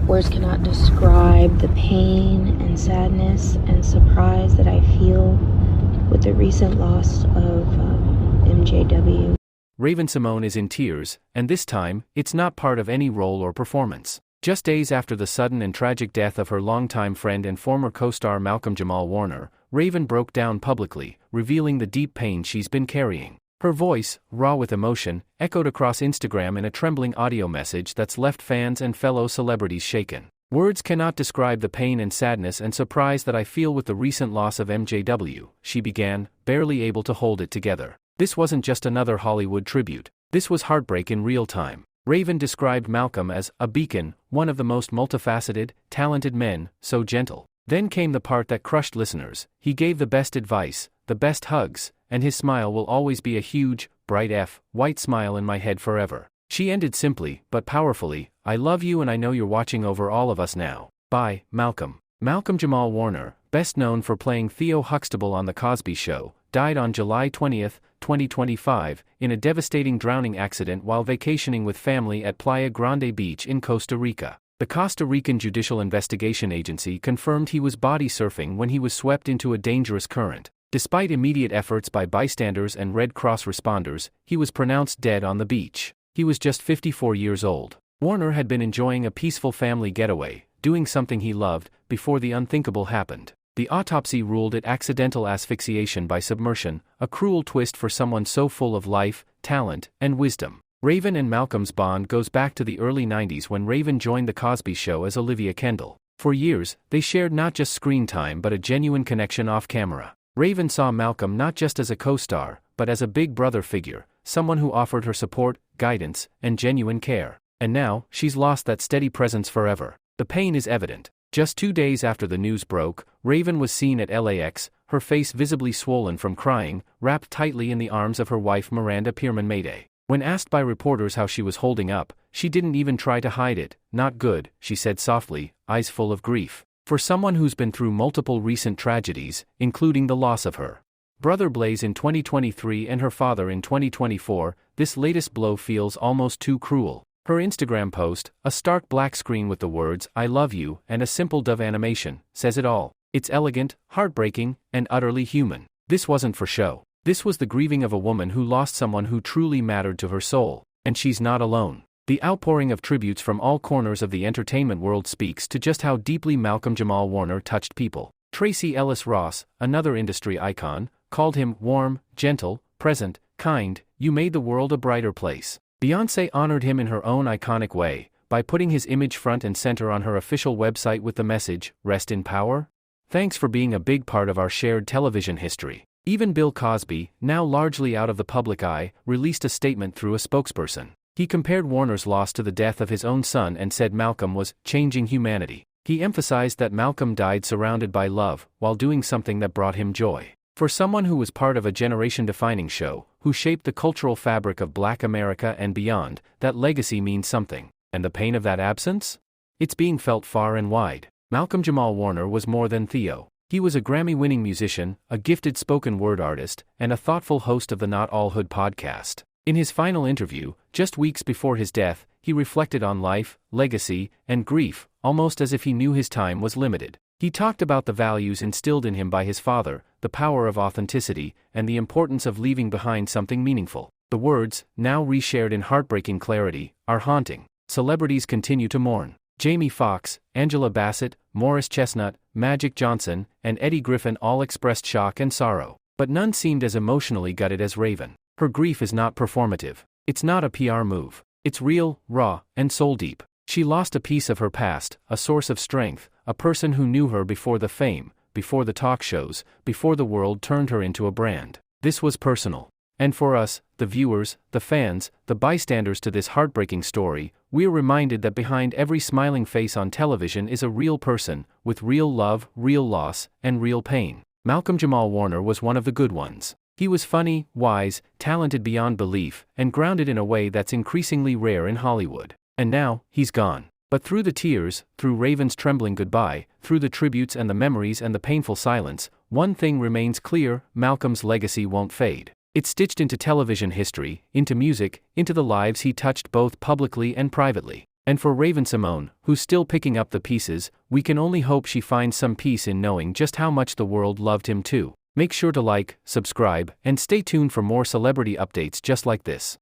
Words cannot describe the pain and sadness and surprise that I feel with the recent loss of MJW. Raven-Symoné is in tears, and this time, it's not part of any role or performance. Just days after the sudden and tragic death of her longtime friend and former co-star Malcolm-Jamal Warner, Raven broke down publicly, revealing the deep pain she's been carrying. Her voice, raw with emotion, echoed across Instagram in a trembling audio message that's left fans and fellow celebrities shaken. Words cannot describe the pain and sadness and surprise that I feel with the recent loss of MJW, she began, barely able to hold it together. This wasn't just another Hollywood tribute. This was heartbreak in real time. Raven described Malcolm as a beacon, one of the most multifaceted, talented men, so gentle. Then came the part that crushed listeners. He gave the best advice, the best hugs, and his smile will always be a huge, bright white smile in my head forever. She ended simply, but powerfully, I love you and I know you're watching over all of us now. Bye, Malcolm. Malcolm-Jamal Warner, best known for playing Theo Huxtable on The Cosby Show, died on July 20, 2025, in a devastating drowning accident while vacationing with family at Playa Grande Beach in Costa Rica. The Costa Rican Judicial Investigation Agency confirmed he was body surfing when he was swept into a dangerous current. Despite immediate efforts by bystanders and Red Cross responders, he was pronounced dead on the beach. He was just 54 years old. Warner had been enjoying a peaceful family getaway, doing something he loved, before the unthinkable happened. The autopsy ruled it accidental asphyxiation by submersion, a cruel twist for someone so full of life, talent, and wisdom. Raven and Malcolm's bond goes back to the early 90s when Raven joined The Cosby Show as Olivia Kendall. For years, they shared not just screen time but a genuine connection off-camera. Raven saw Malcolm not just as a co-star, but as a big brother figure, someone who offered her support, guidance, and genuine care. And now, she's lost that steady presence forever. The pain is evident. Just 2 days after the news broke, Raven was seen at LAX, her face visibly swollen from crying, wrapped tightly in the arms of her wife Miranda Pierman-Mayday. When asked by reporters how she was holding up, she didn't even try to hide it. Not good, she said softly, eyes full of grief. For someone who's been through multiple recent tragedies, including the loss of her brother Blaze in 2023 and her father in 2024, this latest blow feels almost too cruel. Her Instagram post, a stark black screen with the words, I love you, and a simple dove animation, says it all. It's elegant, heartbreaking, and utterly human. This wasn't for show. This was the grieving of a woman who lost someone who truly mattered to her soul. And she's not alone. The outpouring of tributes from all corners of the entertainment world speaks to just how deeply Malcolm-Jamal Warner touched people. Tracee Ellis Ross, another industry icon, called him warm, gentle, present, kind. You made the world a brighter place. Beyoncé honored him in her own iconic way, by putting his image front and center on her official website with the message, Rest in Power? Thanks for being a big part of our shared television history. Even Bill Cosby, now largely out of the public eye, released a statement through a spokesperson. He compared Warner's loss to the death of his own son and said Malcolm was changing humanity. He emphasized that Malcolm died surrounded by love, while doing something that brought him joy. For someone who was part of a generation-defining show, who shaped the cultural fabric of Black America and beyond, that legacy means something. And the pain of that absence? It's being felt far and wide. Malcolm-Jamal Warner was more than Theo. He was a Grammy-winning musician, a gifted spoken-word artist, and a thoughtful host of the Not All Hood podcast. In his final interview, just weeks before his death, he reflected on life, legacy, and grief, almost as if he knew his time was limited. He talked about the values instilled in him by his father, the power of authenticity, and the importance of leaving behind something meaningful. The words, now reshared in heartbreaking clarity, are haunting. Celebrities continue to mourn. Jamie Foxx, Angela Bassett, Morris Chestnut, Magic Johnson, and Eddie Griffin all expressed shock and sorrow. But none seemed as emotionally gutted as Raven. Her grief is not performative. It's not a PR move. It's real, raw, and soul-deep. She lost a piece of her past, a source of strength, a person who knew her before the fame, before the talk shows, before the world turned her into a brand. This was personal. And for us, the viewers, the fans, the bystanders to this heartbreaking story, we're reminded that behind every smiling face on television is a real person, with real love, real loss, and real pain. Malcolm-Jamal Warner was one of the good ones. He was funny, wise, talented beyond belief, and grounded in a way that's increasingly rare in Hollywood. And now, he's gone. But through the tears, through Raven's trembling goodbye, through the tributes and the memories and the painful silence, one thing remains clear: Malcolm's legacy won't fade. It's stitched into television history, into music, into the lives he touched both publicly and privately. And for Raven-Symoné, who's still picking up the pieces, we can only hope she finds some peace in knowing just how much the world loved him too. Make sure to like, subscribe, and stay tuned for more celebrity updates just like this.